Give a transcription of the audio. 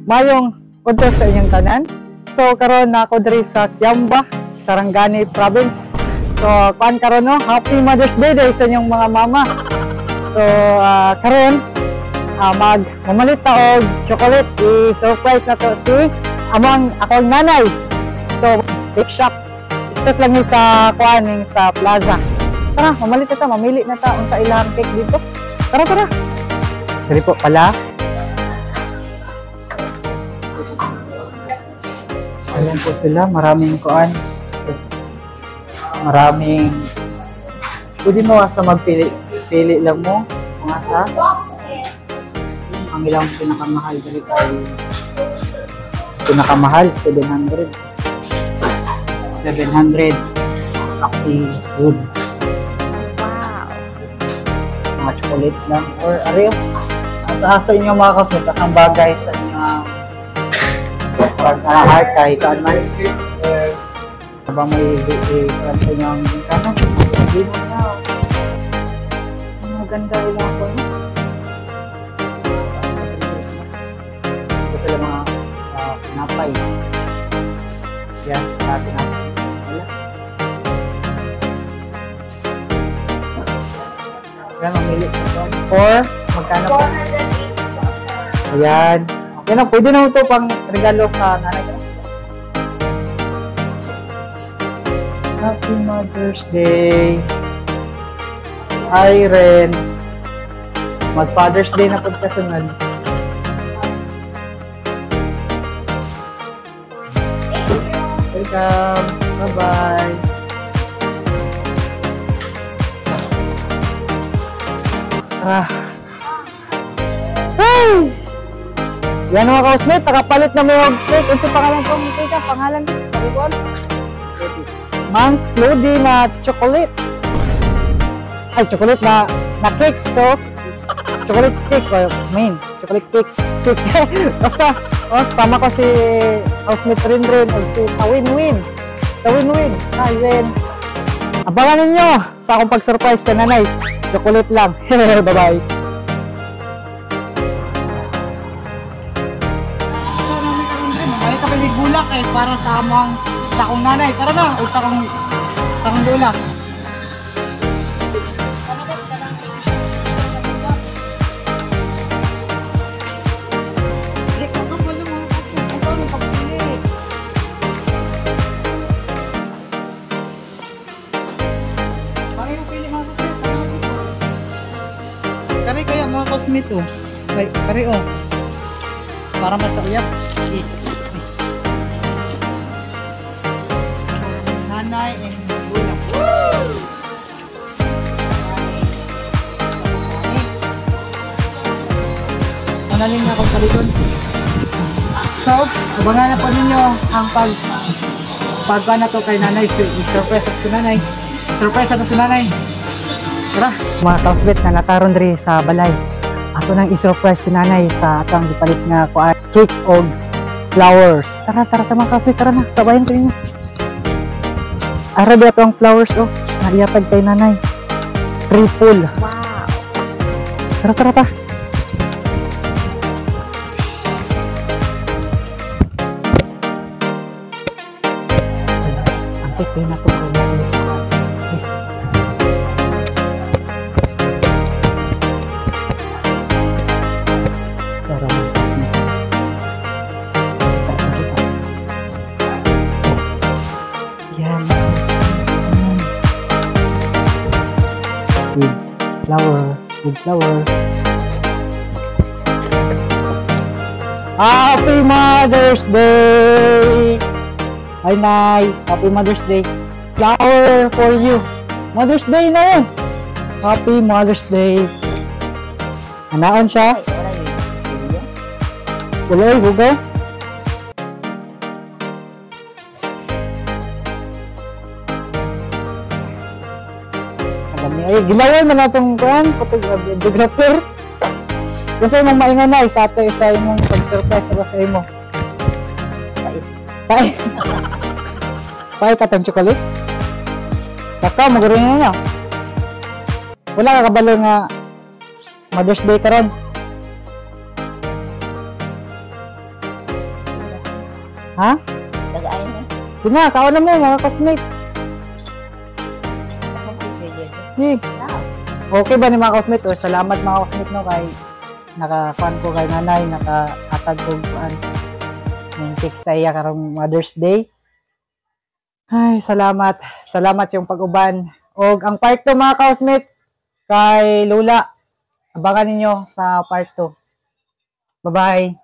Mayong udto sa inyong tanan. So karon na ako diri sa Kiamba, Sarangani Province. So kuan karon no, Happy Mother's Day dahil sa inyong mga mama. So karon mamalit ta og chocolate, i-surprise na to si amang akong nanay. So cake shop, step lang ni sa kuaning sa plaza. Tara, mamalit na ta, mamili na ta unsa ilang cake dito. Tara, tara. Dali po pala. Ayan po sila, maraming kuan. Maraming pwede mo asa magpili. Pili lang mo kung asa. Ang ilang pinakamahal dito ay pinakamahal, 700. 700 Paki food. Mga chocolate lang or ariyo sa inyo mga kasunod kasang bagay sa inyo heart kahit man habang may sa inyo ang bintana hindi mo na ang maganda ilang po ito sila mga pinapay yan sa pinapay yan, mamili ito. Or, magkano po? Ayan. Okay na, pwede na ito pang regalo sa nanay ko. Happy Mother's Day. Hi, Ren. Mag-Father's Day na po kasunod. Welcome. Bye-bye. Hey! Yan mga ka-housemate, nakapalit na may cake. Ano sa pangalan ko? Cake ka, pangalan ko. Pariguan. Mang Clody na chocolate. Ay, chocolate na cake. So, chocolate cake. Main, chocolate cake. Basta, sama ko si housemate rin. Si Tawin-Win. Tawin-Win. Ayun. Abangan ninyo sa akong pag-surprise ka nanay. Chocolate lang. Bye-bye. May kapilig bulak para sa akong nanay. Tara na. O sa akong lola. Kari kaya mga cosmate oh. Kari oh. Para masayap. Nanay and Lula. Woo! Manaling na akong palikod. So, abangan na po ninyo ang pagka na to kay nanay. Surprise sa nanay. Surprise sa nanay. Tara, mga ka-housemate na nataron diri sa balay. Ato nang i-surprise si nanay sa atang gipalit nga cake o flowers. Tara mga ka-housemate, tara na. Sabayan ko ninyo. Ara di ato ang flowers oh. Naiatag kay nanay. Triple. Wow. Tara. Ang cake na to ko na sa with flower. Happy Mother's Day! Hi, Nay! Happy Mother's Day! Flower for you! Mother's Day na yun! Happy Mother's Day! Anaon siya? Wala yung bugaw? Ay, gilawan man natong kuan, photographer. Kasi mong maingon na isa imong pag-surprise sa imo. Pay katong chocolate. Kaka maguro na. Wala ka kabalo nga Mother's Day karon. Ha? Tagaay na. Yun na, kaon na mo mga ka-housemate. Okay. Okay ba ni mga ka-housemate? O, salamat mga ka-housemate no kay naka-fan ko kay nanay, naka-atad ko kuan. Yung cake sa iya karong Mother's Day. Ay, salamat. Salamat yung pag-uban. O, ang part 2 mga ka-housemate kay Lula. Abangan ninyo sa part 2. Bye-bye.